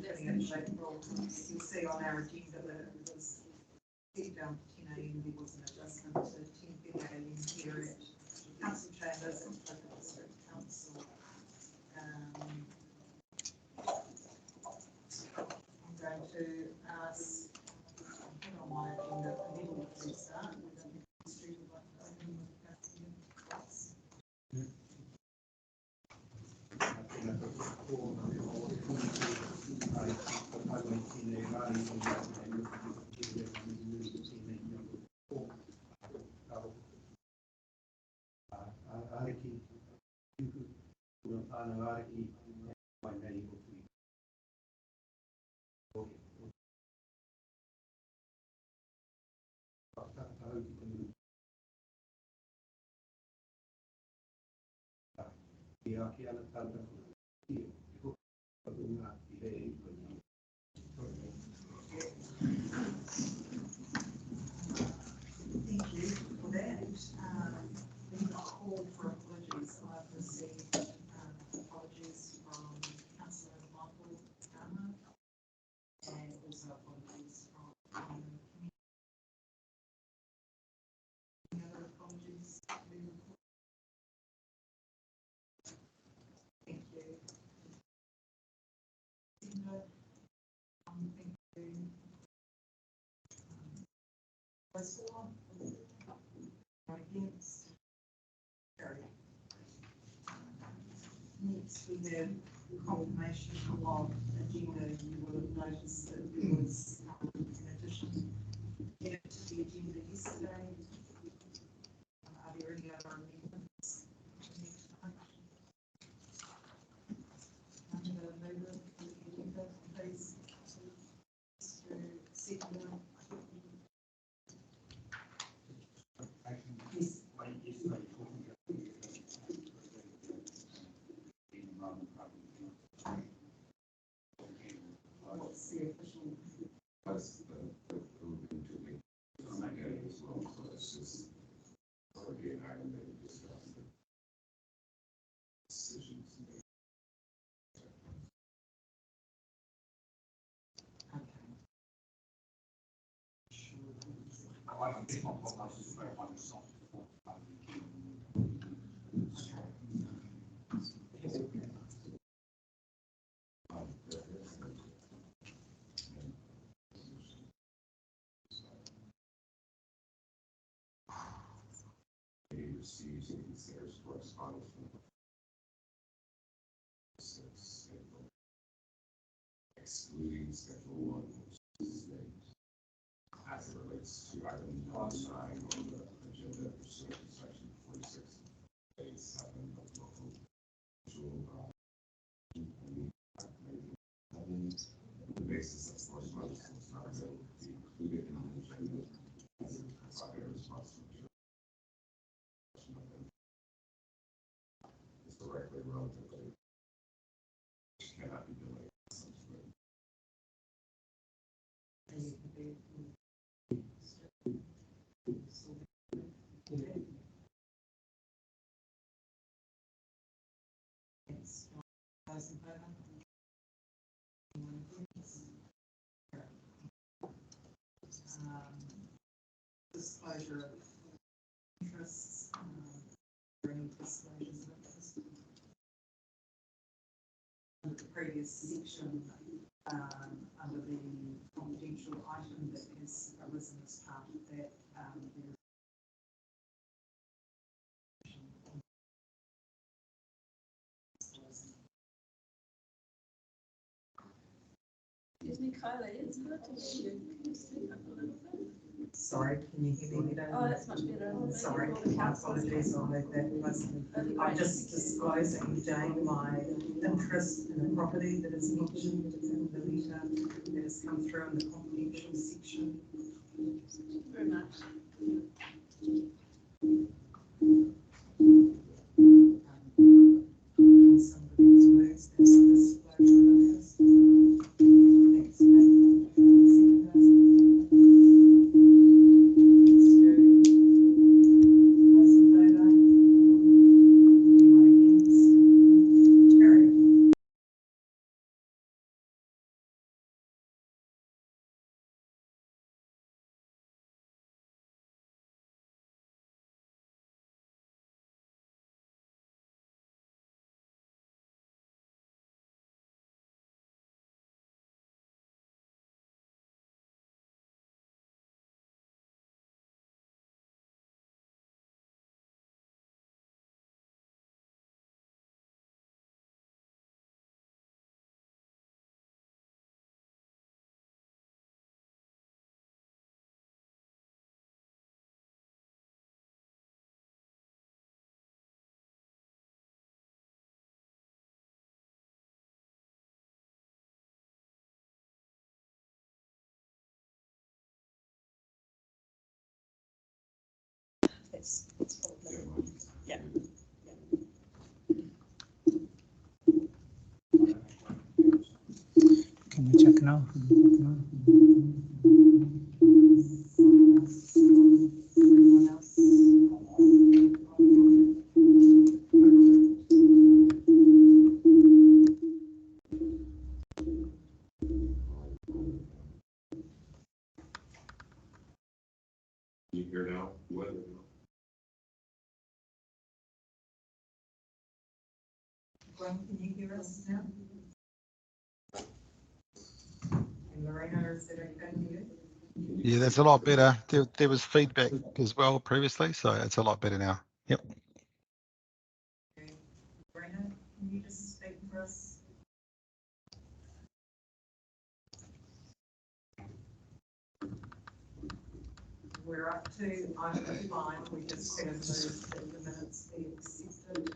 28th of April. You'll see on our agenda that it was headed down to 10 a.m. There was an adjustment to 10:30 a.m. here at Council Chambers and Taupō District Council. I'm going to ask, put on my agenda for level to start. Thank you for that. We've got called for apologies. I've received apologies from Councillor Michael Kama and also apologies from any other apologies. Thank you. Thank you. Against. Next, we have confirmation of agenda. You will have noticed that there was an addition added to the agenda yesterday. Are there any other amendments? I'm going to move it to the agenda, please. Second. Yes. What's the official? That's the as well, so it's just again, I can discuss the decisions. Receives and considers correspondence from excluding Schedule 1, which is as it relates to item 9 on the agenda pursuant to section 46.7 of local visual the basis of correspondence was not able to be included in the agenda as it provided a response to it's directly relative which cannot be delayed. Disclosure of interests, any disclosures of interest. Under the previous section, under the confidential item that has arisen as part of that, Excuse me, Kylie, it's hard to hear you. Can you speak up a little bit? sorry, can you hear me better? Oh, that's much better. Sorry, my apologies, I'll make that question. I'm just disclosing, Jane, my interest in a property that is mentioned in the letter that has come through in the confidential section. Thank you very much. it's probably. Yeah. Can we check now? Anyone else? You hear now? What? Gwen, can you hear us now? And Lorena, is it okay to you? Yeah, that's a lot better. There was feedback as well previously, so it's a lot better now. Yep. Lorena, can you just speak for us? We're up to item 5. We just going to move that the minutes be accepted.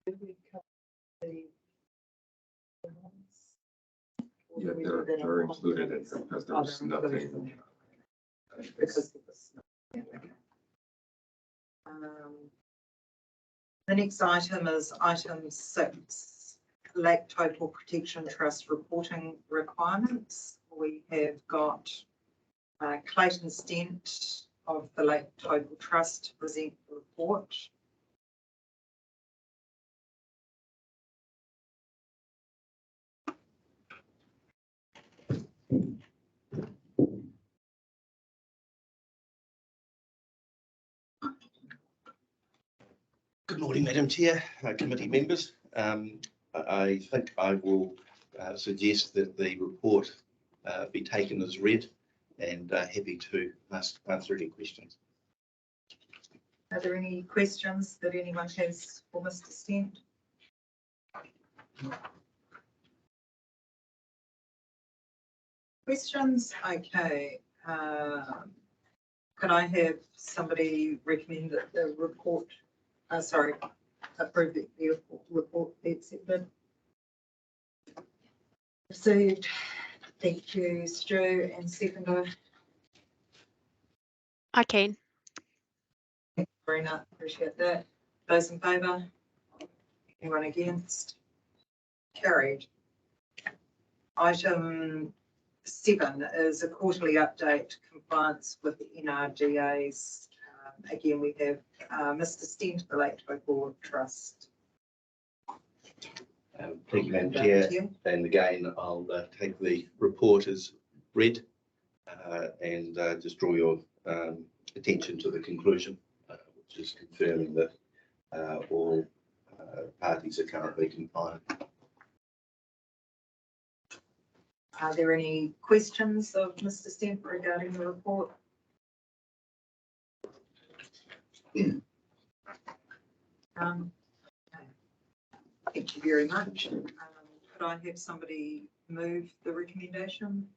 Did we cover the Yeah, they're included in here because there's nothing. Because it was. The next item is item 6, Lake Taupō Protection Trust reporting requirements. We have got Clayton Stent of the Lake Taupō Trust to present the report. Good morning, Madam Chair, committee members. I think I will suggest that the report be taken as read, and happy to answer any questions. Are there any questions that anyone has for Mr. Stent? Questions? Okay. Could I have somebody recommend that the report, approve the report be accepted? Received. Thank you, Stu, and seconder. I can. Thank you, Verena. Appreciate that. Those in favour? Anyone against? Carried. Item 7 is a quarterly update compliance with the NRDA's. Again, we have Mr. Stent, the Lake Taupō Trust. Thank you, Madam Chair. And again, I'll take the report as read and just draw your attention to the conclusion, which is confirming that all parties are currently compliant. Are there any questions of Mr. Stent regarding the report? Thank you very much. Could I have somebody move the recommendation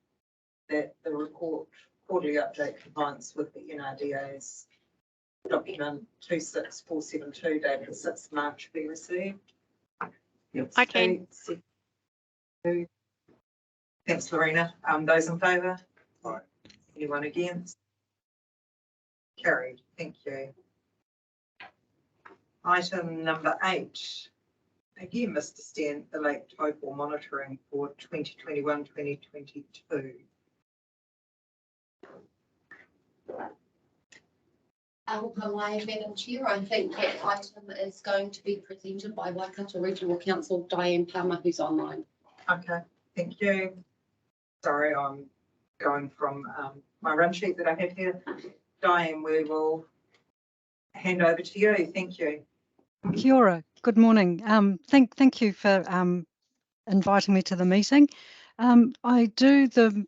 that the report quarterly update compliance with the NRDA's document 26472 dated 6th March be received? I can. Thanks, Lorena. Those in favour? Aye. Anyone against? Carried. Thank you. Item number 8. Again, Mr. Stent, the Lake Taupō monitoring for 2021-2022. Madam Chair, I think that item is going to be presented by Waikato Regional Council Diane Palmer, who's online. Okay, thank you. Sorry, I'm going from my run sheet that I have here. Diane, we will hand over to you. Thank you. Kia ora. Good morning. Thank you for inviting me to the meeting. The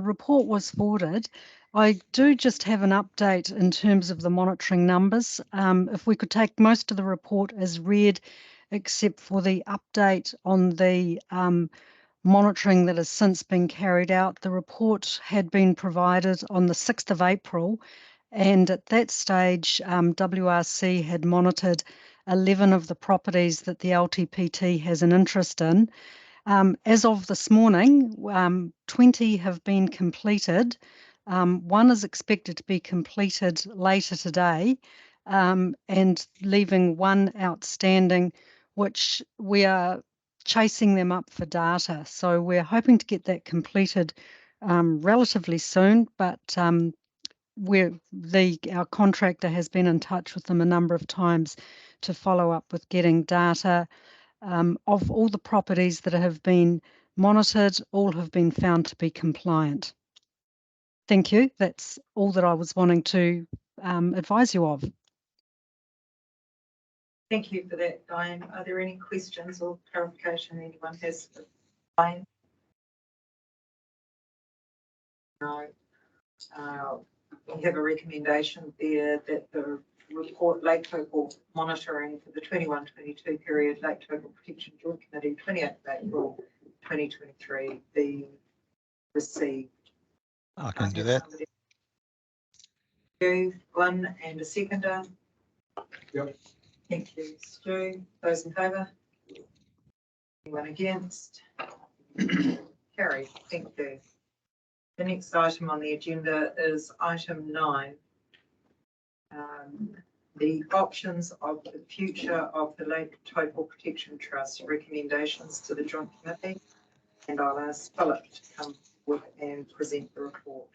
report was forwarded. I do just have an update in terms of the monitoring numbers. If we could take most of the report as read, except for the update on the monitoring that has since been carried out. The report had been provided on the 6th of April, and at that stage, WRC had monitored 11 of the properties that the LTPT has an interest in. As of this morning, 20 have been completed. One is expected to be completed later today, and leaving one outstanding, which we are chasing them up for data. So we're hoping to get that completed relatively soon, but our contractor has been in touch with them a number of times to follow up with getting data. Of all the properties that have been monitored, all have been found to be compliant. Thank you. That's all that I was wanting to advise you of. Thank you for that, Diane. Are there any questions or clarification anyone has for Diane? No. We have a recommendation there that the report Lake Taupō monitoring for the 21-22 period, Lake Taupō Protection Joint Committee, 28th of April 2023, be received. I can do that. You, one and a seconder. Yep. Thank you, Stu. Those in favour? Anyone against? Carried. Thank you. The next item on the agenda is item 9. The options of the future of the Lake Taupō Protection Trust, recommendations to the Joint Committee, and I'll ask Philip to come forward and present the report.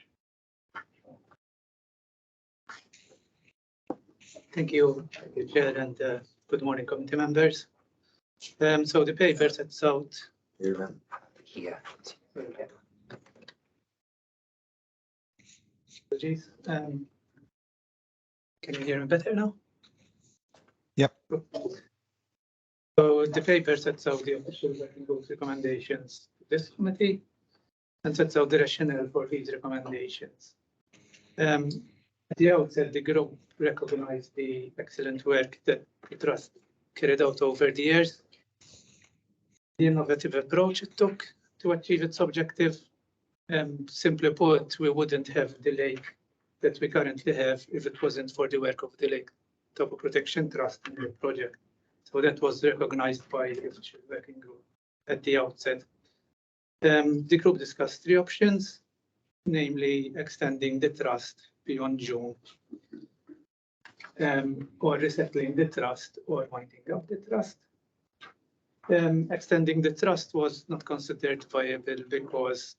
Thank you, Chair, and good morning, committee members. So the paper sets out here. Apologies. Can you hear me better now? Yep. So the paper sets out the official working group recommendations to this committee and sets out the rationale for these recommendations. At the outset, the group recognized the excellent work that the trust carried out over the years, the innovative approach it took to achieve its objective. Simply put, we wouldn't have the lake that we currently have if it wasn't for the work of the Lake Taupō Protection Trust in the project. So that was recognized by the official working group at the outset. The group discussed 3 options, namely extending the trust beyond June, or resettling the trust, or winding up the trust. Extending the trust was not considered viable because,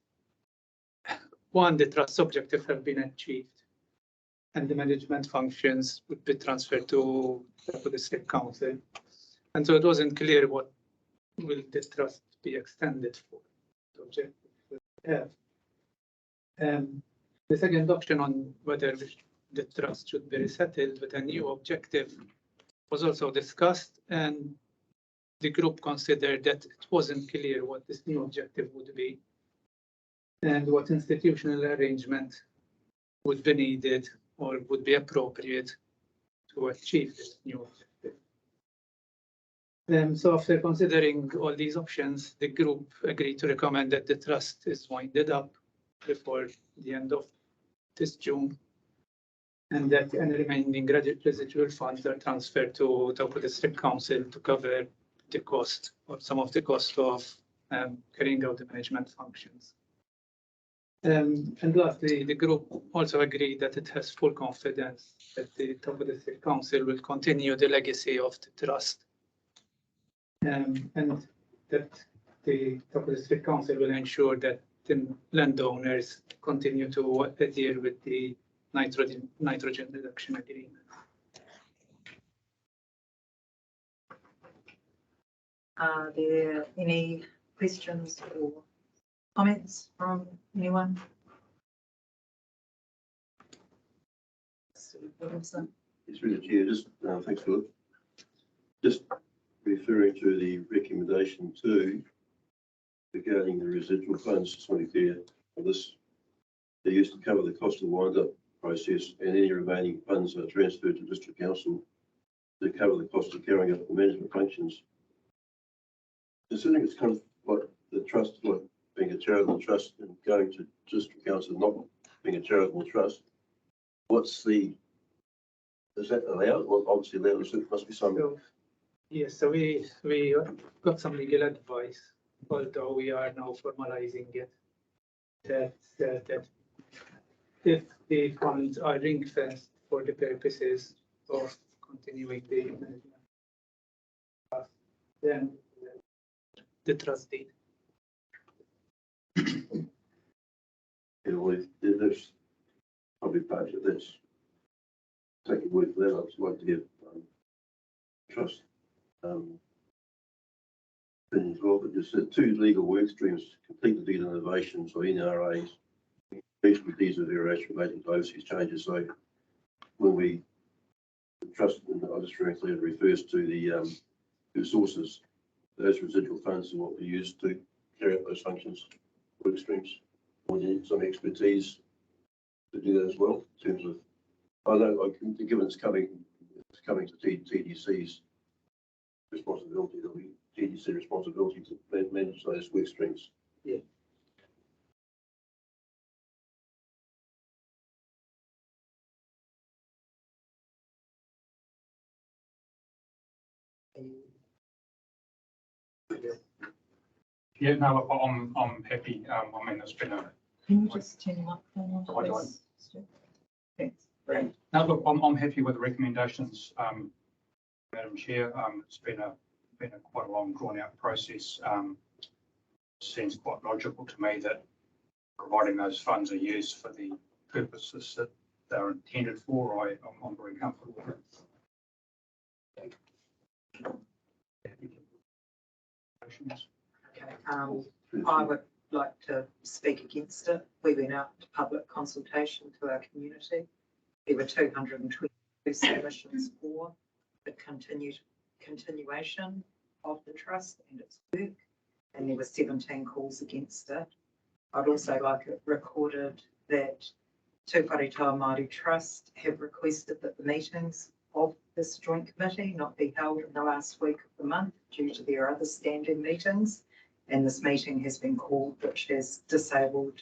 one, the trust's objective have been achieved, and the management functions would be transferred to the District Council. And so it wasn't clear what will the trust be extended for. The objective we have. The second option on whether the trust should be resettled with a new objective was also discussed, and the group considered that it wasn't clear what this new objective would be and what institutional arrangement would be needed or would be appropriate to achieve this new objective. So after considering all these options, the group agreed to recommend that the trust is winded up before the end of this June, and that any remaining residual funds are transferred to Taupō District Council to cover the cost or some of the cost of carrying out the management functions. And lastly, the group also agreed that it has full confidence that the Taupō District Council will continue the legacy of the trust, and that the Taupō District Council will ensure that the landowners continue to adhere with the nitrogen reduction agreement. Are there any questions or comments from anyone? Yes, through the chair, just thanks, Philip. Just referring to the recommendation 2 regarding the residual funds, just want to be clear, this They're used to cover the cost of the wind-up process, and any remaining funds are transferred to District Council to cover the cost of carrying out the management functions. Considering it's kind of like the trust, like being a charitable trust and going to District Council not being a charitable trust, what's the, is that allowed? Well, obviously allowed, there must be some. So, yes, so we got some legal advice, although we are now formalizing it, that if the funds are ring-fenced for the purposes of continuing the management, then the trustee. You know, there's probably part of this. Take your word for that. I'd just like to hear trust opinion as well, but just two legal work streams, complete the deed innovations or NRAs. Basically, these are various relating to overseas changes. So when we trust, and I'll just very clearly refers to the sources, those residual funds are what we use to carry out those functions, work streams. We need some expertise to do that as well in terms of, I know, given it's coming to TDC's responsibility, there'll be TDC responsibility to manage those work streams. Yeah. Yeah, no, look, I'm happy. I mean, it's been a. Can you just turn your microphone on, Oh, I don't. please? Thanks. Great. No, look, I'm happy with the recommendations, Madam Chair. It's been quite a long, drawn-out process. Seems quite logical to me that providing those funds are used for the purposes that they're intended for. I'm very comfortable with it. Okay, I would like to speak against it. We went out to public consultation to our community. There were 222 submissions for the continuation of the trust and its work, and there were 17 calls against it. I'd also like it recorded that Te Wharetoa Māori Trust have requested that the meetings of this joint committee not be held in the last week of the month due to their other standing meetings. And this meeting has been called, which has disabled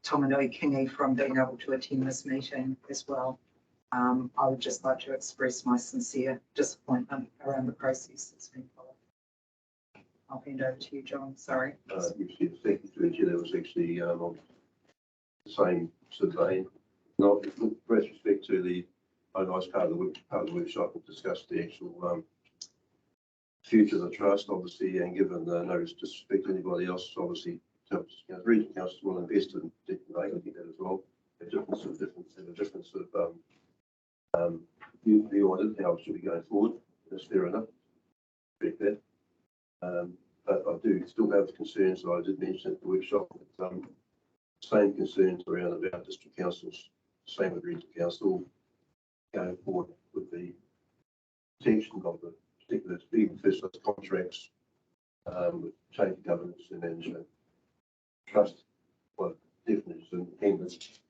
Tomanui Kingi from being able to attend this meeting as well. I would just like to express my sincere disappointment around the process that's been followed. I'll hand over to you, John. Sorry. You said secretary, there was actually on the same survey. Not with respect to the, I was part of the workshop and discussed the actual future of the trust, obviously, and given no disrespect to anybody else, obviously, regional councils will invest in I think that as well. A difference of view on it, how it should be going forward. That's fair enough. Respect that. But I do still have concerns that I did mention at the workshop. Same concerns around about district councils, same with regional council going forward with the protection of the particular big business contracts, with change of governance and management. Trust, well, definitely is independence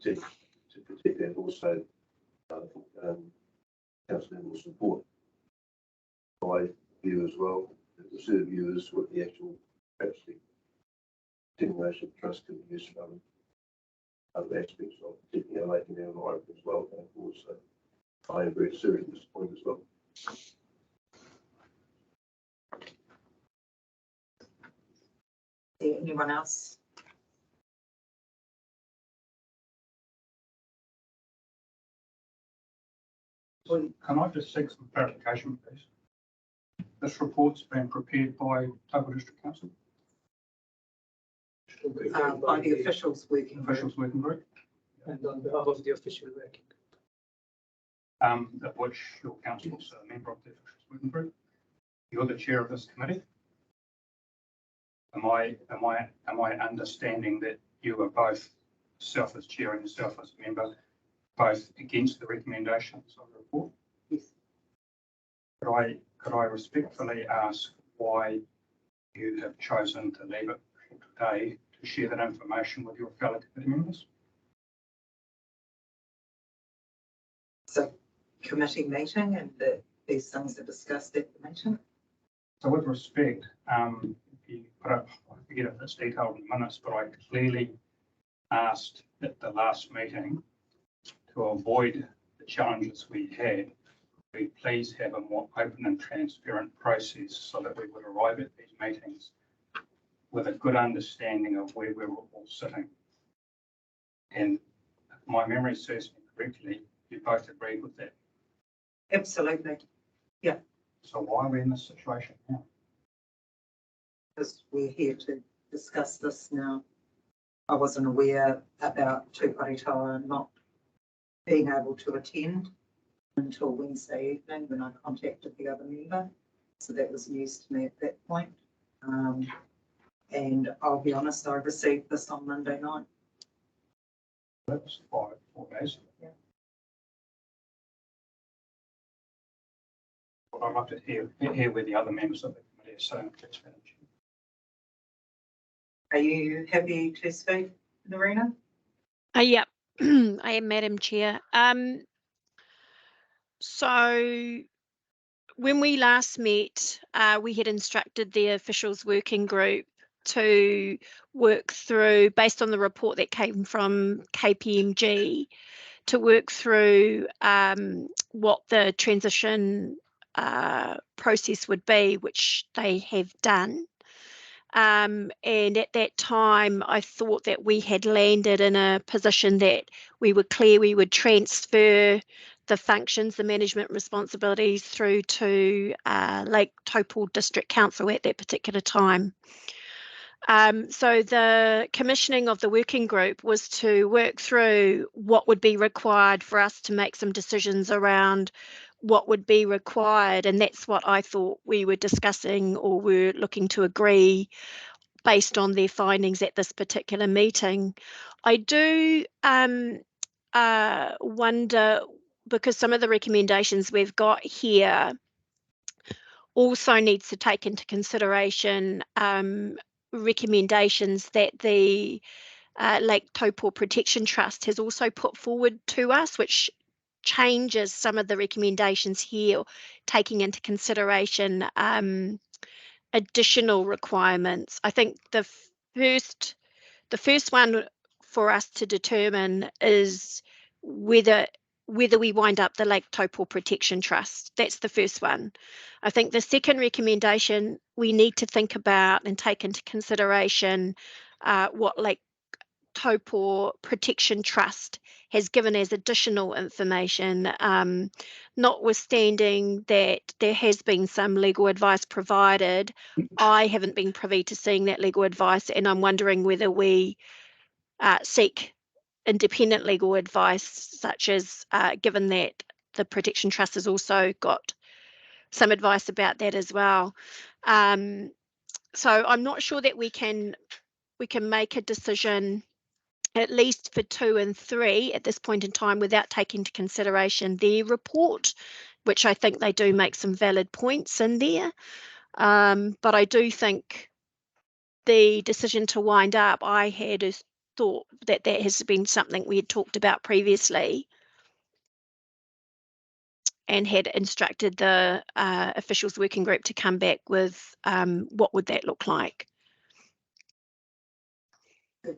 to protect and also council level support. My view as well, the serve view is what the actual perhaps the continuation of trust can be used for other aspects of particularly making the environment as well going forward. So I am very serious at this point as well. Anyone else? Can I just seek some clarification, please? This report's been prepared by Taupō District Council? By the officials working group. Officials working group? And on behalf of the official working group. Of which your council is a member of the officials working group. You're the chair of this committee. Am I understanding that you are both, self as chair and yourself as a member, both against the recommendations of the report? Yes. Could I respectfully ask why you have chosen to leave it for today to share that information with your fellow committee members? committee meeting and that these things are discussed at the meeting. So with respect, if you put up, I forget if it's detailed in minutes, but I clearly asked at the last meeting to avoid the challenges we had, we please have a more open and transparent process so that we would arrive at these meetings with a good understanding of where we were all sitting. And if my memory serves me correctly, you both agreed with that. Absolutely. Yeah. So why are we in this situation now? Because we're here to discuss this now. I wasn't aware about Tūparetoa not being able to attend until Wednesday evening when I contacted the other member. So that was news to me at that point. And I'll be honest, I received this on Monday night. That was 4 days. Yeah. Well, I'd like to hear where the other members of the committee are sitting. Are you happy to speak, Narina? Yep, I am, Madam Chair. So when we last met, we had instructed the officials working group to work through, based on the report that came from KPMG, to work through what the transition process would be, which they have done. And at that time, I thought that we had landed in a position that we were clear we would transfer the functions, the management responsibilities through to Lake Taupō District Council at that particular time. So the commissioning of the working group was to work through what would be required for us to make some decisions around what would be required, and that's what I thought we were discussing or were looking to agree based on their findings at this particular meeting. I do wonder, because some of the recommendations we've got here also needs to take into consideration recommendations that the Lake Taupō Protection Trust has also put forward to us, which changes some of the recommendations here, taking into consideration additional requirements. I think the first one for us to determine is whether we wind up the Lake Taupō Protection Trust. That's the first one. I think the second recommendation, we need to think about and take into consideration what Lake Taupō Protection Trust has given as additional information, notwithstanding that there has been some legal advice provided. I haven't been privy to seeing that legal advice, and I'm wondering whether we seek independent legal advice, such as given that the Protection Trust has also got some advice about that as well. So I'm not sure that we can make a decision at least for 2 and 3 at this point in time without taking into consideration their report, which I think they do make some valid points in there. But I do think the decision to wind up, I had thought that has been something we had talked about previously and had instructed the officials working group to come back with what would that look like.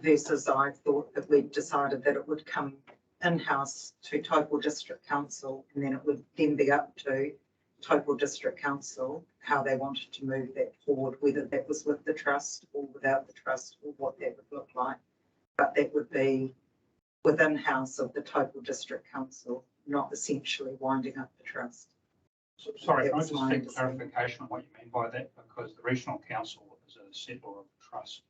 Versus I thought that we decided that it would come in-house to Taupō District Council, and then it would then be up to Taupō District Council how they wanted to move that forward, whether that was with the trust or without the trust, or what that would look like. But that would be within house of the Taupō District Council, not essentially winding up the trust. So, sorry, can I just seek clarification on what you mean by that? Because the regional council is a settlor of the trust.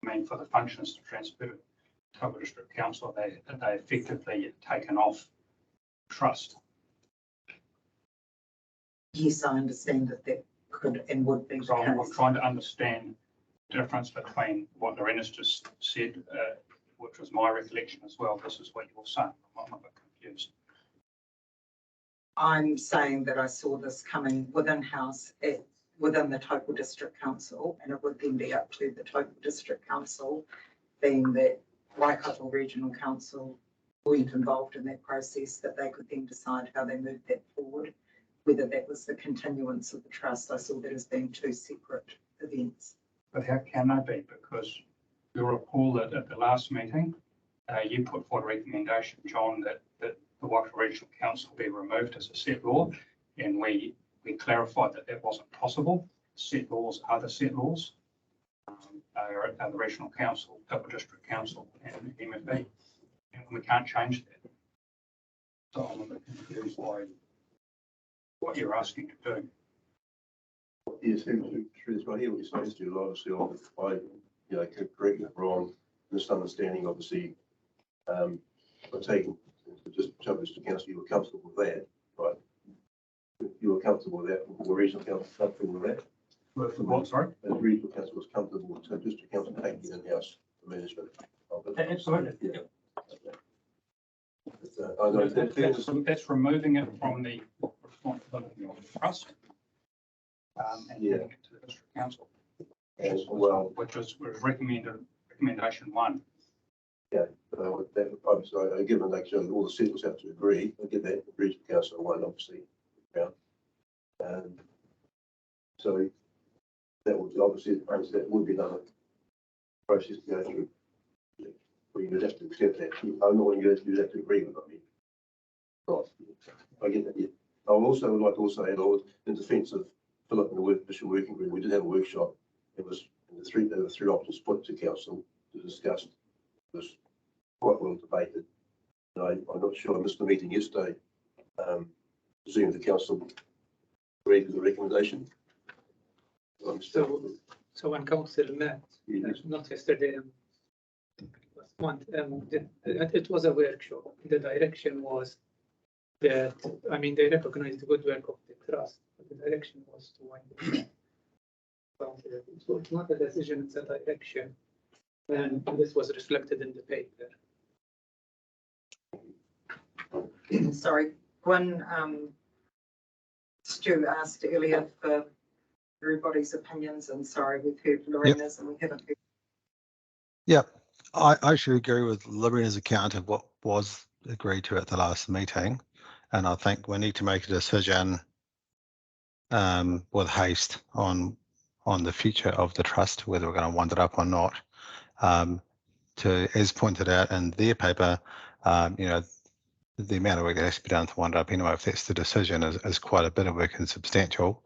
I mean, for the functions to transfer to Taupō District Council, they effectively taken off trust. Yes, I understand that that could and would be. So I'm trying to understand the difference between what Lorena's just said, which was my recollection as well. This is what you're saying. I'm a bit confused. I'm saying that I saw this coming within house within the Taupō District Council, and it would then be up to the Taupō District Council, being that Waikato Regional Council weren't involved in that process, that they could then decide how they moved that forward, whether that was the continuance of the trust. I saw that as being two separate events. But how can they be? Because you'll recall that at the last meeting, you put forward a recommendation, John, that the Waikato Regional Council be removed as a set law, and we clarified that that wasn't possible. Set laws are the set laws. Are the Regional Council, Taupō District Council, and MFB, and we can't change that. So I'm a bit confused by what you're asking to do. Yes, through this right here, what you're supposed to do, obviously, correct me if I'm wrong, misunderstanding, obviously, by taking, just jump to council, you were comfortable with that, right? You were comfortable with that, the regional council comfortable with that? What, sorry? The regional council was comfortable with the district council taking in-house management of it. Absolutely. Yeah. I know That's removing it from the responsibility of the trust and giving it to the district council. as well. Which was recommendation 1. Yeah, that obviously, given that all the settlers have to agree, I get that, the regional council 1, obviously. Yeah. So that would obviously, that would be another process to go through. Well, you'd have to accept that. I'm not you'd have to agree with me. Of course. I get that, yeah. I would also like to also add, in defence of Philip and the official working group, we did have a workshop. It was there were 3 options put to council to discuss. It was quite well debated. I'm not sure I missed the meeting yesterday. Presume the council agreed with the recommendation. So when council met, not yesterday, last month, it was a workshop. The direction was that, I mean, they recognized the good work of the trust, but the direction was to wind it down. So it's not a decision, it's a direction. And this was reflected in the paper. Sorry, one, Stu asked earlier for everybody's opinions, and sorry, we've heard Lorena's and we haven't heard. Yeah, I actually agree with Lorena's account of what was agreed to at the last meeting. And I think we need to make a decision with haste on the future of the trust, whether we're going to wind it up or not. As pointed out in their paper, the amount of work that has to be done to wind up anyway, if that's the decision, is quite a bit of work and substantial.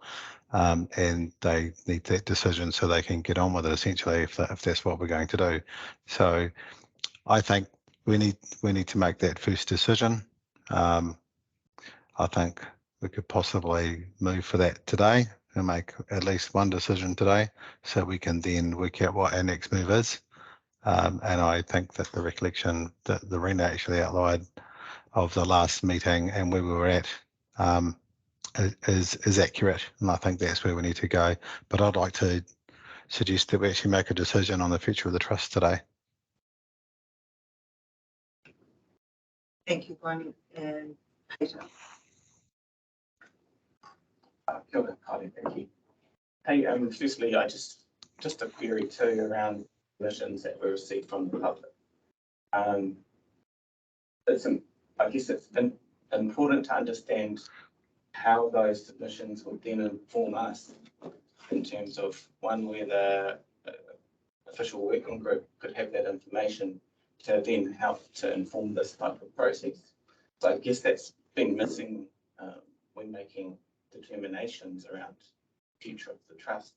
And they need that decision so they can get on with it, essentially, if that's what we're going to do. So I think we need to make that first decision. I think we could possibly move for that today and make at least one decision today, so we can then work out what our next move is. And I think that the recollection that Lorena actually outlined of the last meeting and where we were at is accurate, and I think that's where we need to go. But I'd like to suggest that we actually make a decision on the future of the trust today. Thank you, Bonnie and Peter. Kia ora, thank you. Hey, firstly, I just a query too around submissions that were received from the public. I guess it's important to understand how those submissions would then inform us in terms of one, whether official working group could have that information to then help to inform this type of process. So I guess that's been missing when making determinations around the future of the trust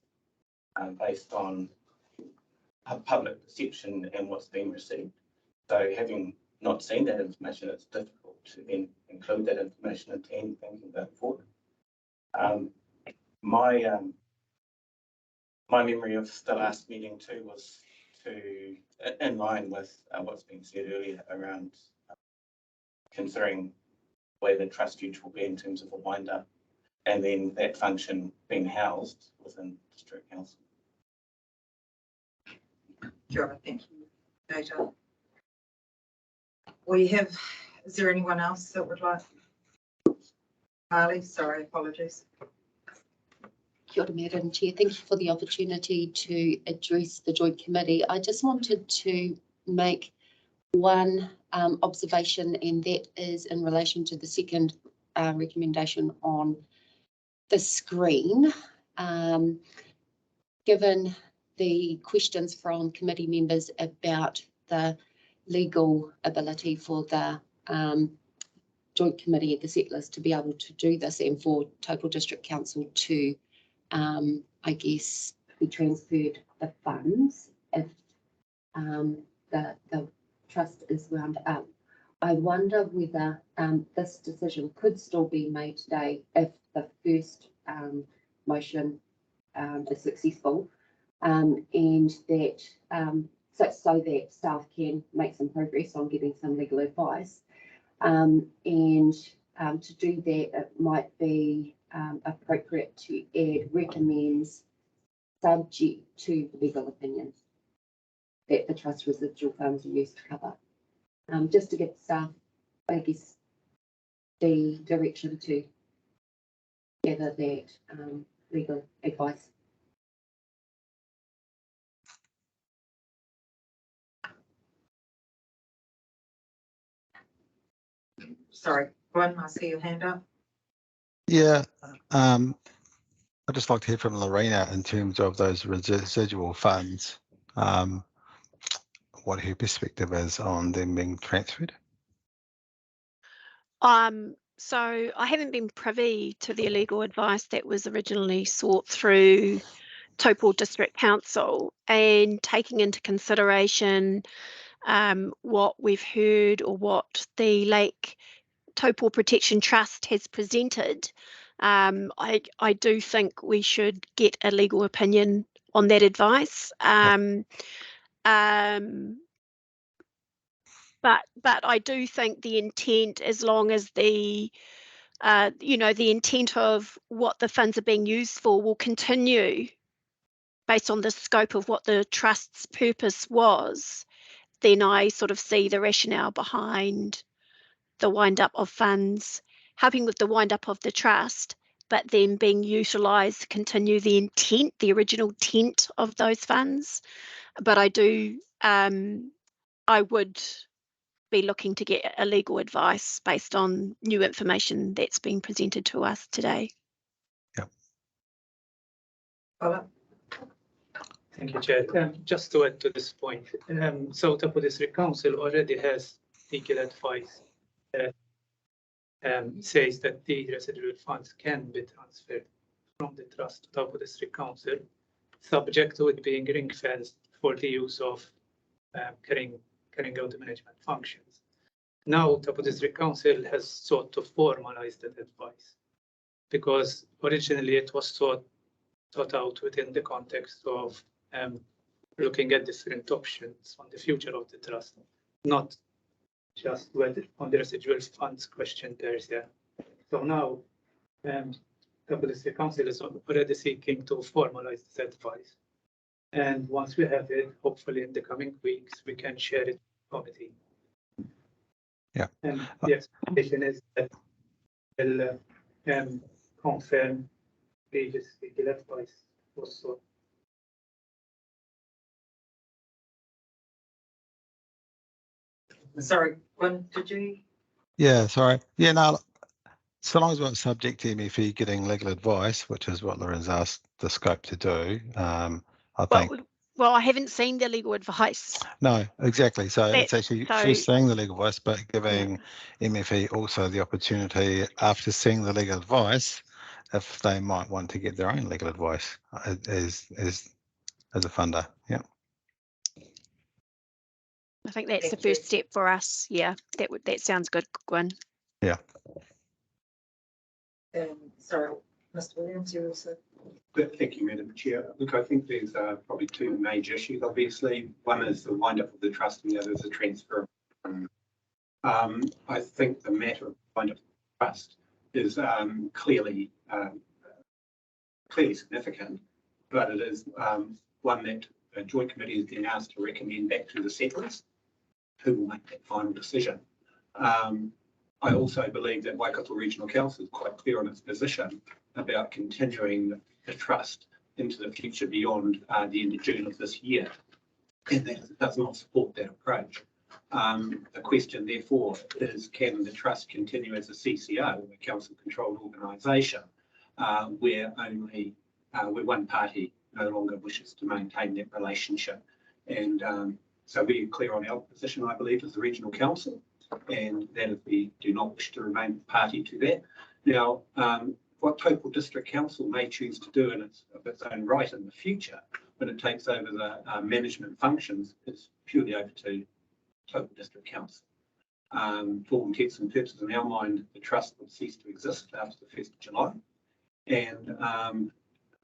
based on public perception and what's been received. So having not seen that information, it's difficult to then include that information into any thinking going forward. My memory of the last meeting too was in line with what's been said earlier around considering where the trust future will be in terms of a wind up, and then that function being housed within district council. Sure, thank you, Peter. Is there anyone else that would like? Harley, sorry, apologies. Kia ora, Madam Chair. Thank you for the opportunity to address the Joint Committee. I just wanted to make one observation, and that is in relation to the second recommendation on the screen. Given the questions from committee members about the legal ability for the joint committee at the set list to be able to do this, and for Taupō District Council to, I guess, be transferred the funds if the trust is wound up. I wonder whether this decision could still be made today if the first motion is successful, and that so that staff can make some progress on getting some legal advice. And to do that, it might be appropriate to add recommends subject to the legal opinion that the trust residual funds are used to cover. Just to give staff, I guess, the direction to gather that legal advice. Sorry, Gwen, I see your hand up. Yeah, I'd just like to hear from Lorena in terms of those residual funds, what her perspective is on them being transferred. So I haven't been privy to the legal advice that was originally sought through Taupō District Council, and taking into consideration what we've heard or what the Lake Taupō Protection Trust has presented, I do think we should get a legal opinion on that advice. But I do think the intent, as long as the the intent of what the funds are being used for will continue based on the scope of what the trust's purpose was, then I sort of see the rationale behind the wind up of funds, helping with the wind up of the trust, but then being utilised to continue the intent, the original intent of those funds. But I do, I would be looking to get a legal advice based on new information that's been presented to us today. Yeah. Thank you, Chair. Just to add to this point, so Taupō District Council already has legal advice that says that the residual funds can be transferred from the trust to Taupō District Council, subject to it being ring-fenced for the use of carrying out the management functions. Now, Taupō District Council has sought to formalize that advice, because originally it was thought out within the context of looking at different options on the future of the trust, not just whether on the residual funds question there. So now, Taupō District Council is already seeking to formalize this advice. And once we have it, hopefully in the coming weeks, we can share it with the committee. Yeah. And the expectation is that we'll confirm previous legal advice also. Sorry, Gwen, did you? Yeah, sorry. Yeah, no, so long as we're subject to MFE getting legal advice, which is what Lorenz asked the scope to do, I think. Well, I haven't seen the legal advice. No, exactly. So it's actually first seeing the legal advice, but giving MFE also the opportunity after seeing the legal advice, if they might want to get their own legal advice as a funder. Yeah. I think that's the first step for us. Yeah, that sounds good, Gwen. Yeah. Sorry, Mr. Williams, you also. Thank you, Madam Chair. Look, I think there's probably two major issues, obviously. One is the wind-up of the trust and the other is the transfer. I think the matter of wind-up of the trust is clearly significant, but it is one that a joint committee is then asked to recommend back to the settlers, who will make that final decision. I also believe that Waikato Regional Council is quite clear on its position about continuing the trust into the future beyond the end of June of this year, and that does not support that approach. The question therefore is, can the trust continue as a CCO, a council controlled organisation, where one party no longer wishes to maintain that relationship? And so we're clear on our position, I believe, as the regional council, and that if we do not wish to remain party to that. Now, what Taupō District Council may choose to do in its own right in the future, when it takes over the management functions, is purely over to Taupō District Council. For all intents and purposes, in our mind, the trust would cease to exist after the 1st of July. And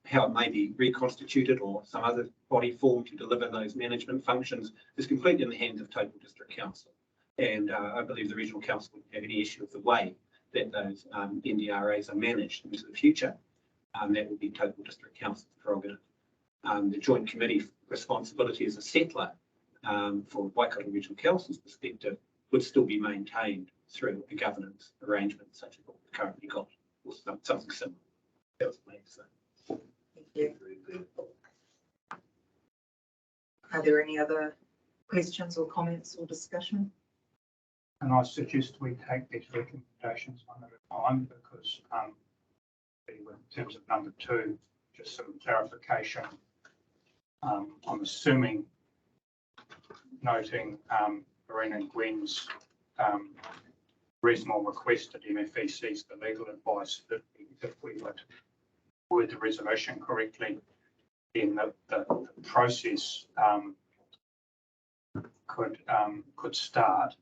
how it may be reconstituted or some other body formed to deliver those management functions is completely in the hands of Taupō District Council. And I believe the Regional Council wouldn't have any issue with the way that those NDRAs are managed into the future. That would be Taupō District Council's prerogative. The Joint Committee responsibility as a settler from Waikato Regional Council's perspective would still be maintained through a governance arrangement such as what we've currently got, or something similar. That was my answer. Thank you. Are there any other questions or comments or discussion? And I suggest we take these recommendations one at a time, because in terms of number 2, just some clarification. I'm assuming, noting Marina and Gwen's reasonable request that MFE seeks the legal advice, that if we would word the resolution correctly, then the process could start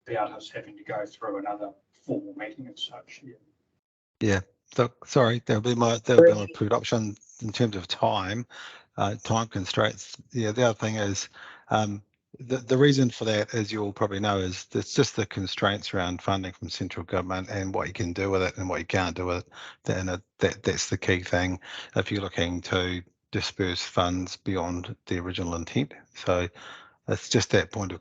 without us having to go through another formal meeting as such. Yeah. So sorry, there'll be my approved option in terms of time constraints. Yeah. The other thing is the reason for that, as you all probably know, is it's just the constraints around funding from central government and what you can do with it and what you can't do with it. And that's the key thing if you're looking to disperse funds beyond the original intent. So it's just that point of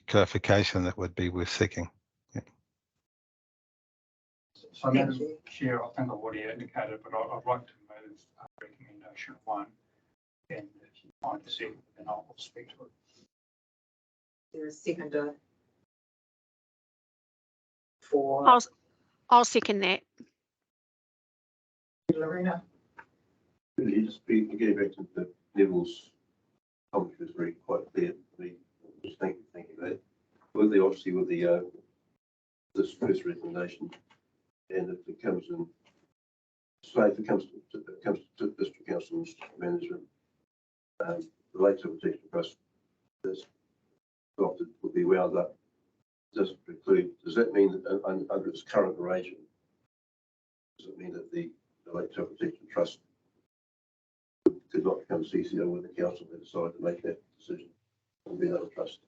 clarification that would be worth seeking. Yeah. So, Madam Chair, I think I've already indicated, but I'd like to move recommendation 1, and if you find a second, then I'll speak to it. There is a seconder for I'll second that. Lorena. Really, just getting back to the Neville's comment was very quite clear to me. Just thinking about it. With the obviously with the this first recommendation, and if it comes in, say if it comes to district council's management, the Lake Protection Trust is adopted would be wound up. Does it preclude? Does that mean that under its current arrangement, does it mean that the Lake Protection Trust could not become CCO when the council had decided to make that decision? It would be another trust.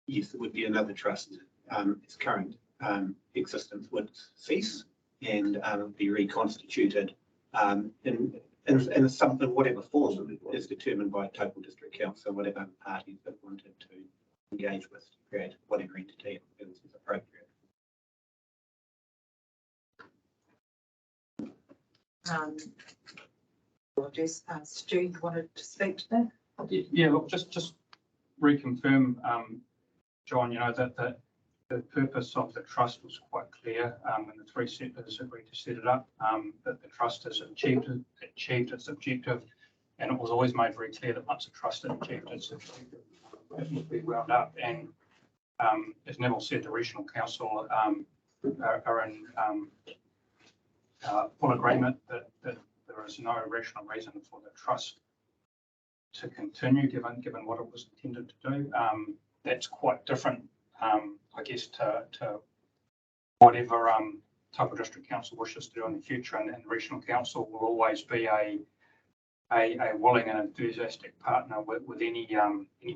Yes, it would be another trust. Its current existence would cease and be reconstituted in something, whatever form is determined by Taupō District Council, whatever parties that wanted to engage with to create whatever entity is appropriate. Stu, you wanted to speak to that? Yeah, look, just reconfirm, John, that the purpose of the trust was quite clear when the 3 settlers agreed to set it up, that the trust has achieved its objective, and it was always made very clear that once the trust had achieved its objective, it would be wound up. And as Neville said, the regional council are in full agreement that there is no rational reason for the trust to continue, given what it was intended to do. That's quite different, I guess, to whatever Taupō District Council wishes to do in the future, and the regional council will always be a willing and enthusiastic partner with any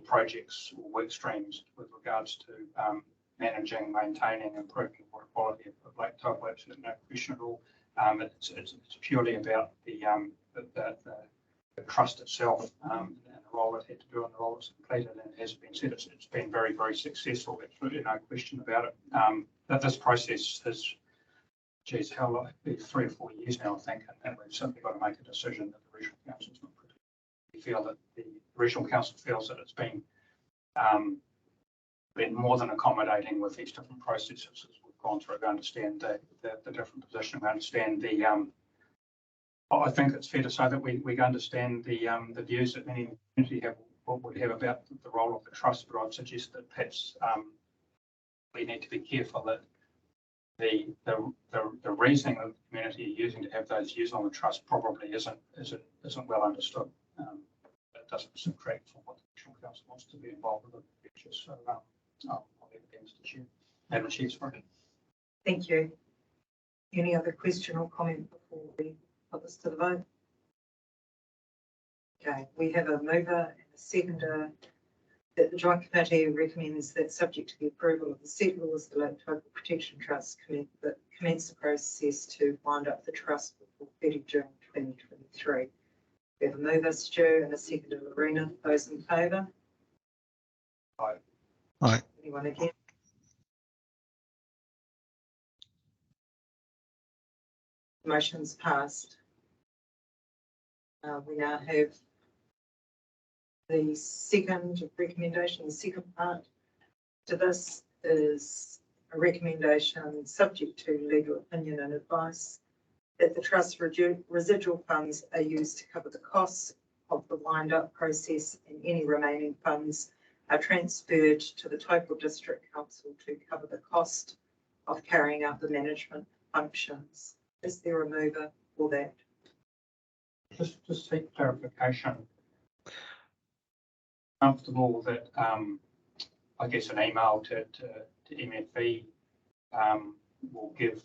projects or work streams with regards to managing, maintaining, improving water quality of Lake Taupō. Absolutely no question at all. It's purely about the trust itself and the role it had to do and the role it's completed. And as has been said, it's been very, very successful. Absolutely no question about it. That this process has, geez, how long? 3 or 4 years now, I think, and we've simply got to make a decision that the regional council is not. We feel that the regional council feels that it's been been more than accommodating with these different processes as we've gone through to understand the different position, we understand the I think it's fair to say that we understand the views that many in the community would have about the role of the trust, but I'd suggest that perhaps we need to be careful that the reasoning that the community are using to have those views on the trust probably isn't well understood. It doesn't subtract from what the National Council wants to be involved with in the future. So I'll leave it there, Mr. Chair. Madam Chair, sorry. Thank you. Any other question or comment before we put this to the vote? Okay, we have a mover and a seconder that the Joint Committee recommends that, subject to the approval of the settlers, the Lake Taupō Protection Trust commence the process to wind up the trust before 30 June 2023. We have a mover, Stu, and a seconder, Lorena. Those in favour? Aye. Aye. Anyone against? Motion's passed. We now have the second recommendation. The second part to this is a recommendation subject to legal opinion and advice that the trust residual funds are used to cover the costs of the wind-up process, and any remaining funds are transferred to the Taupō District Council to cover the cost of carrying out the management functions. Is there a mover for that? Just seek clarification. Comfortable that I guess an email to MFE will give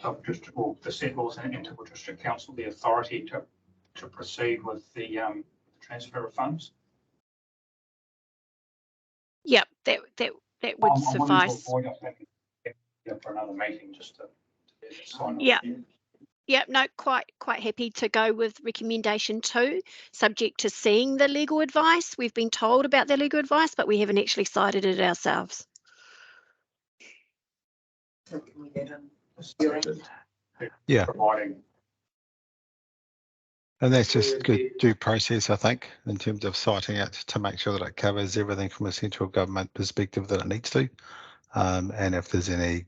Taupō District, or the settlers and Taupō District Council, the authority to proceed with the transfer of funds. Yep, that would suffice. I'm willing to avoid it for another meeting just to sign off. Yeah. Yep, no, quite happy to go with recommendation 2, subject to seeing the legal advice. We've been told about the legal advice, but we haven't actually cited it ourselves. So can we get in? Yeah. Providing. And that's just good due process, I think, in terms of citing it to make sure that it covers everything from a central government perspective that it needs to. And if there's any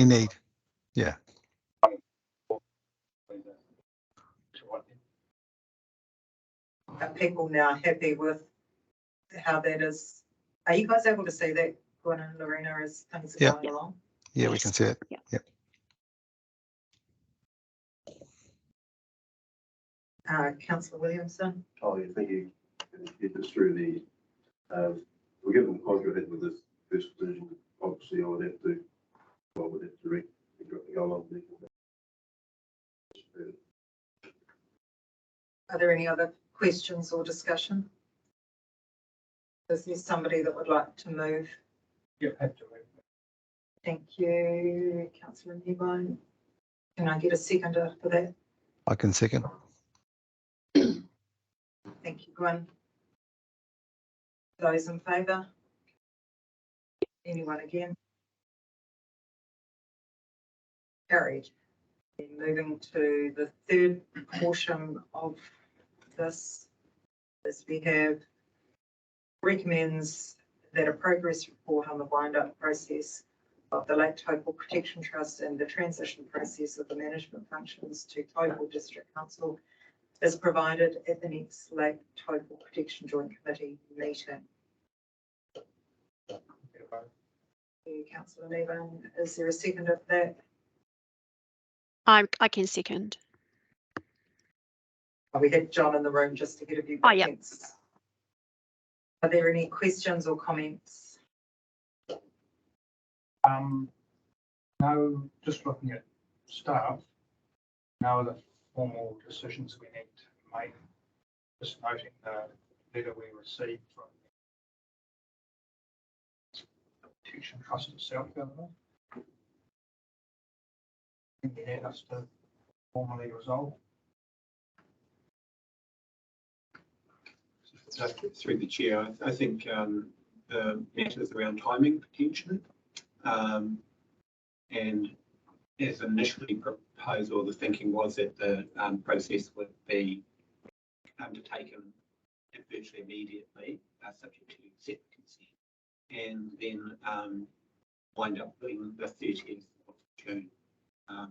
need, yeah. Are people now happy with how that is? Are you guys able to see that, Gwen and Lorena, as things are going along? Yeah, we can see it. Yep. Councillor Williamson. Oh, yeah, thank you. Get this through the, we're given the contract with this first decision. Obviously, I would have to go along with it. Are there any other questions or discussion? Is there somebody that would like to move? Yeah, have to move. Thank you, Councillor Nebine. Can I get a seconder for that? I can second. Thank you, Gwen. Those in favour? Anyone again? Carried. And moving to the third portion of this, as we have recommends that a progress report on the wind-up process of the Lake Taupō Protection Trust and the transition process of the management functions to Taupō District Council is provided at the next Lake Taupō Protection Joint Committee meeting. Councillor Nebine, is there a seconder for that? I can second. We had John in the room just to get a view. Oh, yeah. Are there any questions or comments? No, just looking at staff, no other formal decisions we need to make. Just noting the letter we received from the Protection Trust itself, we need us to formally resolve. Through the chair, I think the matters around timing potentially, and as initially proposed, or the thinking was that the process would be undertaken virtually immediately, subject to separate consent, and then wind up being the 30th of June. I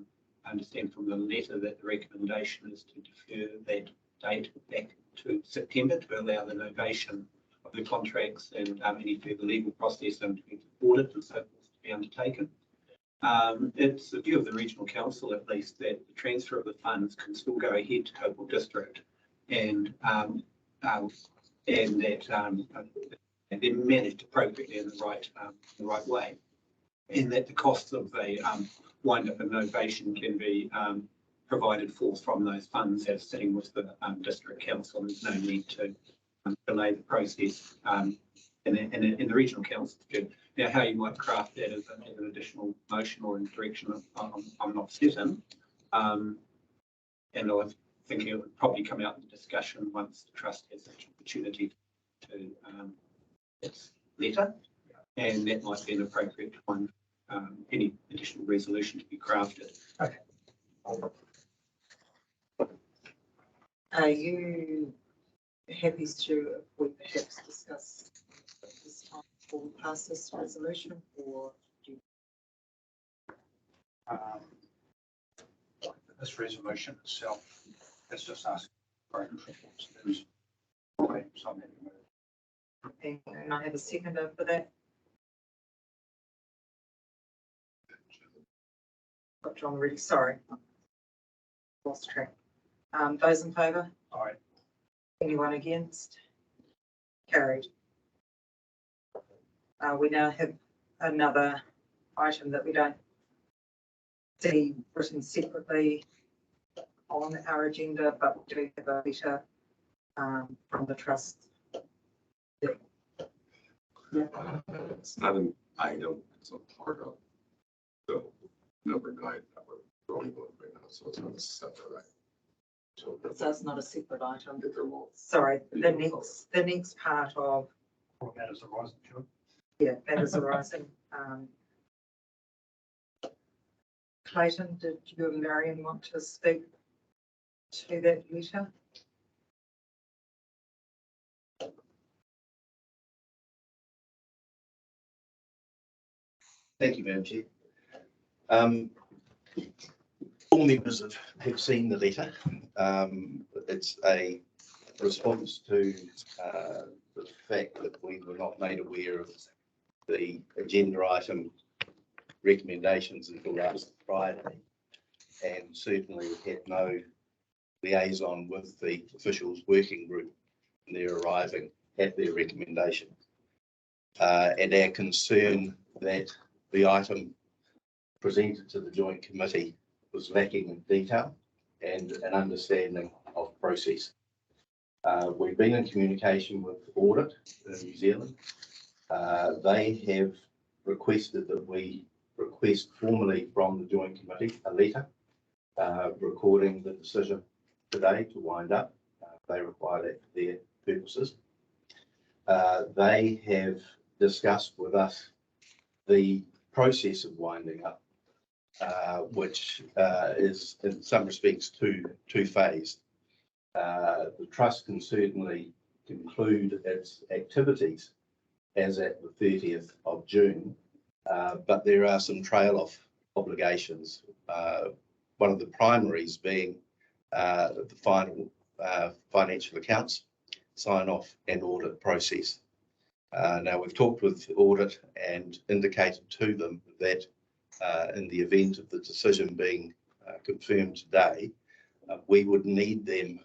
understand from the letter that the recommendation is to defer that date back to September to allow the novation of the contracts and any further legal process and audit and so forth to be undertaken. It's the view of the regional council, at least, that the transfer of the funds can still go ahead to Taupō district, and they're managed appropriately in the right way, and that the costs of the wind up and novation can be provided for from those funds as sitting with the district council. There's no need to delay the process in the regional council. Now, how you might craft that as an additional motion or in direction, I'm not certain. And I was thinking it would probably come out in the discussion once the trust has such an opportunity to its letter, and that might be an appropriate one. Any additional resolution to be crafted. Okay. Are you happy to, if we perhaps discuss this time before we pass this resolution, or do you? This resolution itself is just asking for reports. And I have a seconder for that. Got John ready, sorry. Lost track. Those in favour? Aye. Anyone against? Carried. We now have another item that we don't see written separately on our agenda, but we do have a letter from the trust. It's not an item, it's a part of the number 9 that we're going with right now, so it's not a separate item. So it's not a separate item. Sorry, the next part of. Or matters arising, sure. Yeah, matters arising. Clayton, did you and Marion want to speak to that letter? Thank you, Madam Chair. All members have seen the letter. It's a response to the fact that we were not made aware of the agenda item recommendations until last Friday, and certainly had no liaison with the officials working group and their arriving at their recommendation. And our concern that the item presented to the joint committee was lacking in detail and an understanding of process. We've been in communication with Audit in New Zealand. They have requested that we request formally from the joint committee a letter recording the decision today to wind up. They require that for their purposes. They have discussed with us the process of winding up, which is in some respects two-phased. The trust can certainly conclude its activities as at the 30th of June, but there are some trail-off obligations. One of the primaries being the final financial accounts, sign-off and audit process. Now, we've talked with Audit and indicated to them that in the event of the decision being confirmed today, we would need them,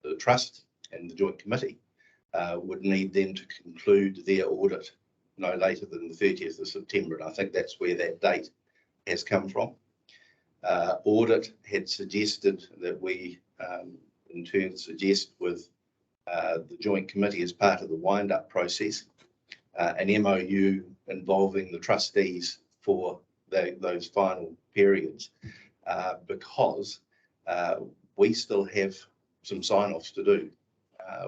the trust and the joint committee, would need them to conclude their audit no later than the 30th of September. And I think that's where that date has come from. Audit had suggested that we, in turn, suggest with the joint committee as part of the wind-up process, an MOU involving the trustees for those final periods, because we still have some sign-offs to do.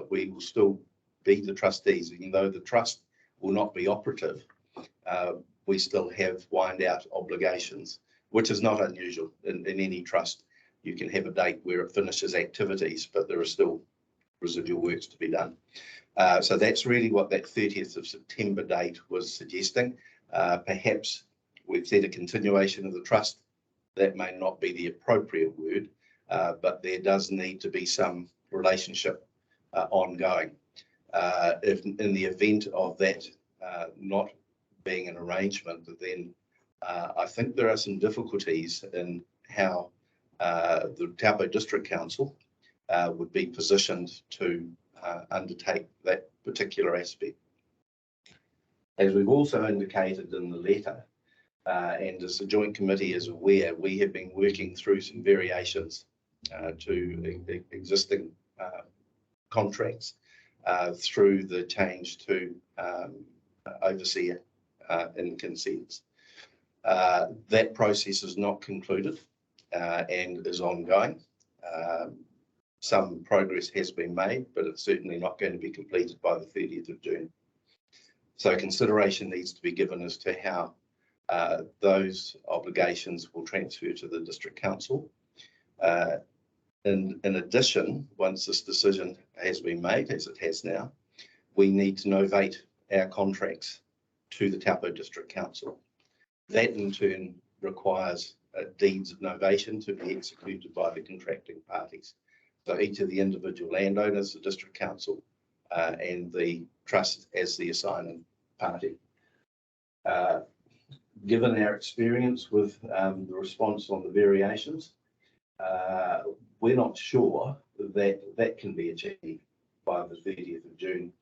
We will still be the trustees, even though the trust will not be operative. We still have wind-out obligations, which is not unusual in any trust. You can have a date where it finishes activities, but there are still residual works to be done. So that's really what that 30th of September date was suggesting. Perhaps we've said a continuation of the trust. That may not be the appropriate word, but there does need to be some relationship ongoing. If in the event of that not being an arrangement, then I think there are some difficulties in how the Taupō District Council would be positioned to undertake that particular aspect. As we've also indicated in the letter, and as the Joint Committee is aware, we have been working through some variations to existing contracts through the change to overseer in consents. That process is not concluded and is ongoing. Some progress has been made, but it's certainly not going to be completed by the 30th of June. So consideration needs to be given as to how those obligations will transfer to the District Council. In addition, once this decision has been made, as it has now, we need to novate our contracts to the Taupō District Council. That in turn requires deeds of novation to be executed by the contracting parties. So each of the individual landowners, the District Council, and the trust as the assigning party. Given our experience with the response on the variations, we're not sure that that can be achieved by the 30th of June.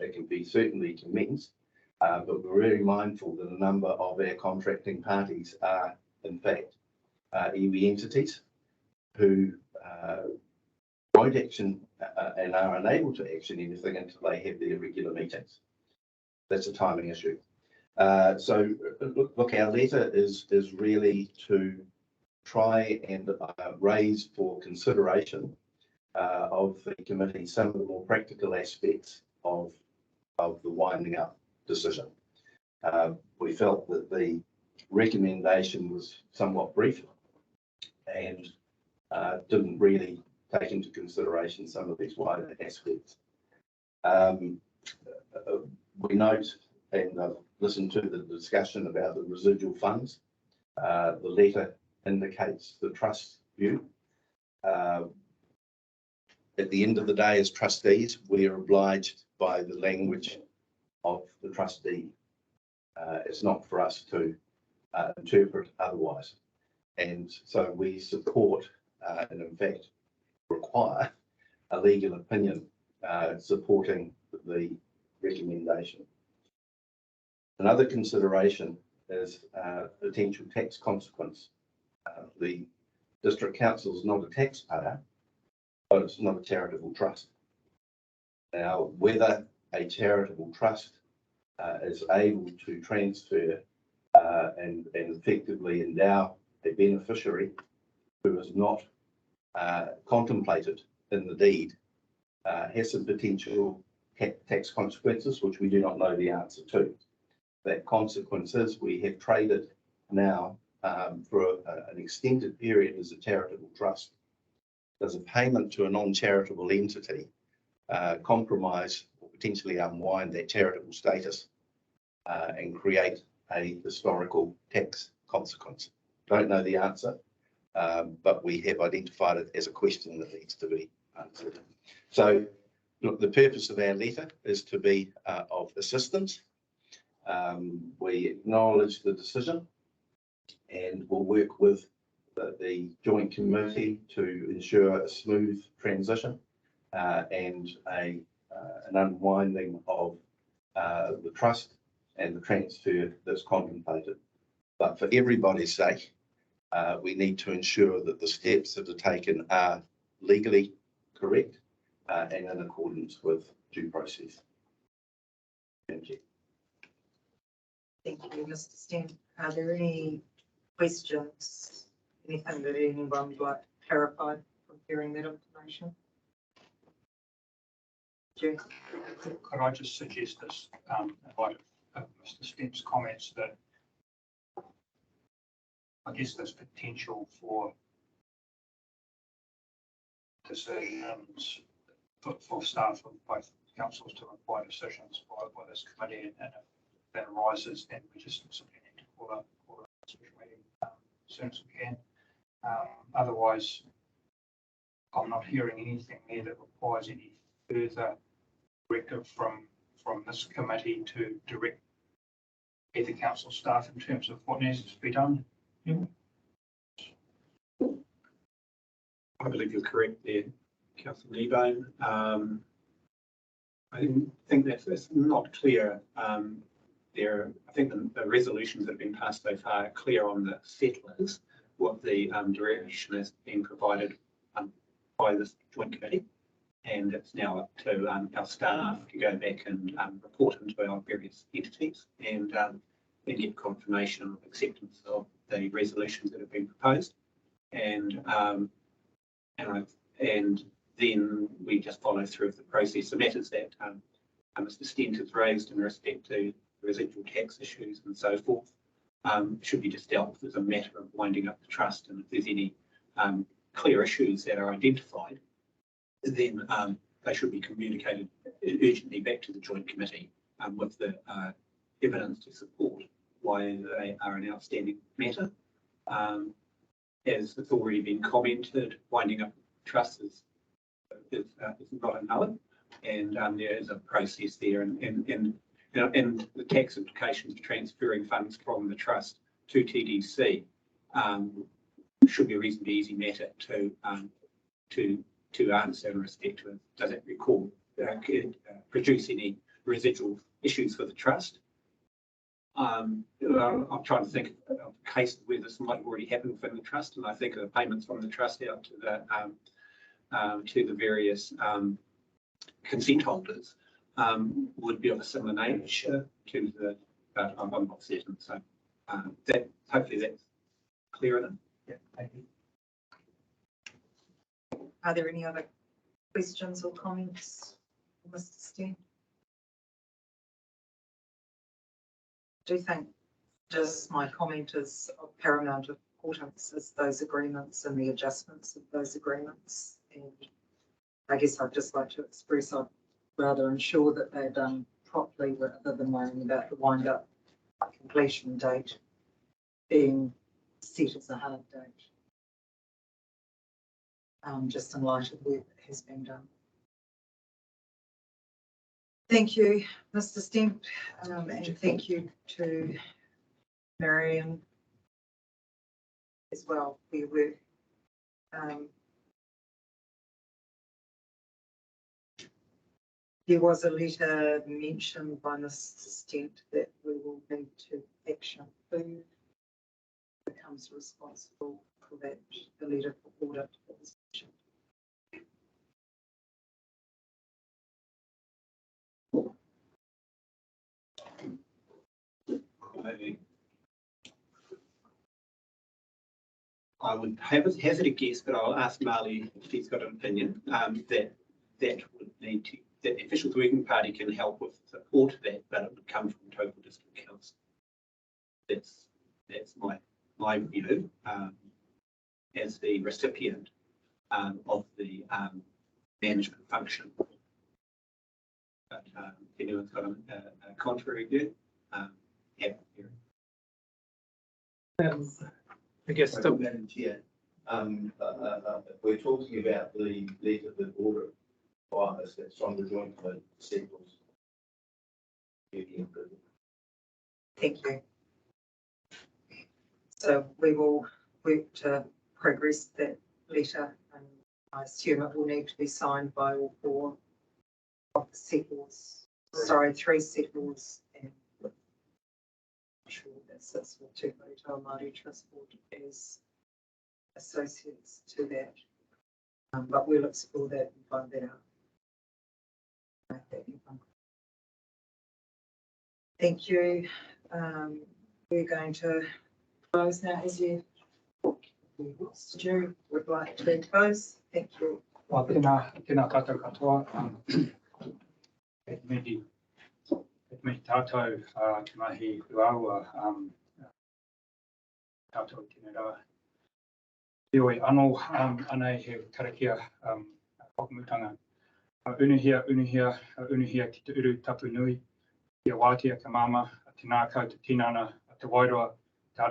It can be certainly commenced, but we're very mindful that a number of our contracting parties are, in fact, iwi entities who won't action and are unable to action anything until they have their regular meetings. That's a timing issue. So look, our letter is really to try and raise for consideration of the committee some of the more practical aspects of the winding up decision. We felt that the recommendation was somewhat brief and didn't really take into consideration some of these wider aspects. We note, and I've listened to the discussion about the residual funds. The letter indicates the trust view. At the end of the day, as trustees, we are obliged by the language of the trustee. It's not for us to interpret otherwise. And so we support and in fact require a legal opinion supporting the recommendation. Another consideration is potential tax consequence. The District Council is not a taxpayer, but it's not a charitable trust. Now, whether a charitable trust is able to transfer and effectively endow a beneficiary who is not contemplated in the deed has some potential tax consequences, which we do not know the answer to. That consequence is we have traded now for an extended period as a charitable trust. Does a payment to a non-charitable entity compromise or potentially unwind that charitable status and create a historical tax consequence? Don't know the answer, but we have identified it as a question that needs to be answered. So, look, the purpose of our letter is to be of assistance. We acknowledge the decision and will work with the Joint Committee to ensure a smooth transition and an unwinding of the trust and the transfer that's contemplated. But for everybody's sake, we need to ensure that the steps that are taken are legally correct and in accordance with due process. Thank you. Thank you, Mr. Stent. Are there any questions? Anything that anyone would like to clarify from hearing that information? Jim? Could I just suggest this, in light of Mr. Stent's comments, that I guess there's potential for decisions for staff of both councils to require decisions by this committee, and if that arises, then we just simply need to call a special meeting as soon as we can. Otherwise, I'm not hearing anything there that requires any further directive from this committee to direct either council staff in terms of what needs to be done. Yeah. I believe you're correct there, Councillor Kneebone. I think that's not clear. I think the resolutions that have been passed so far are clear on the settlers, what the direction has been provided by this joint committee, and it's now up to our staff to go back and report into our various entities and then get confirmation of acceptance of the resolutions that have been proposed, and then we just follow through the process. The matters that Mr. Stent has raised in respect to residual tax issues and so forth should be just dealt with as a matter of winding up the trust, and if there's any clear issues that are identified, then they should be communicated urgently back to the joint committee with the evidence to support why they are an outstanding matter. As it's already been commented, winding up trust is not a no, and there is a process there, and the tax implications of transferring funds from the trust to TDC should be a reasonably easy matter to answer in respect to it. Does it produce any residual issues for the trust? I'm trying to think of a case where this might already happen within the trust, and I think the payments from the trust out to the various consent holders would be of a similar nature to the. I'm not certain, so that hopefully that's clear enough. Yeah, thank you. Are there any other questions or comments, Mr. Stent? I do think just my comment is of paramount importance is those agreements and the adjustments of those agreements. And I guess I'd just like to express I'd rather ensure that they're done properly rather than worrying about the wind up completion date being set as a hard date. Just in light of the work that has been done. Thank you, Mr. Stent, and thank you to Marion as well for your work. There was a letter mentioned by Mr. Stent that we will need to action. Who becomes responsible for that, the letter for audit that was mentioned? I would hazard a guess, but I'll ask Marley if she's got an opinion, that would need to, that the Officials Working Party can help with support of that, but it would come from Taupō District Council. That's my view as the recipient of the management function. But if anyone's got a contrary view, yeah. I guess the Madam Chair, we're talking about the letter that order requires that's from the joint committee settles. Thank you. So we will work to progress that letter, and I assume it will need to be signed by all four of the settlers. Sorry, 3 settlers, and with, I'm sure that sits with Te Whare Māori Trust Board as associates to that. But we'll explore that and find that out. Thank you. We're going to close now. As you, Stu would like to close. Thank you. Well, tēnā tātou katoa. Me tātou te mahi uaua tātou tēnā rā. Te oi anō anei he Karakia Whakamutunga Unihia ki te uru tapu nui, ia wātea ka mama, a te nākau te tinana, a te wairoa, te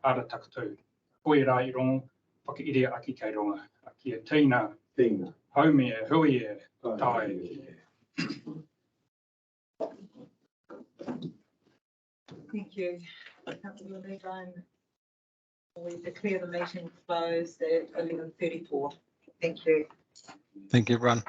ara takatū. Koe rā I rongo, whakairia aki kei ronga, a kia tīna, haumi e, hui e, tai. Thank you. Councillor Levine. We declare the meeting closed at 11:34. Thank you. Thank you, everyone.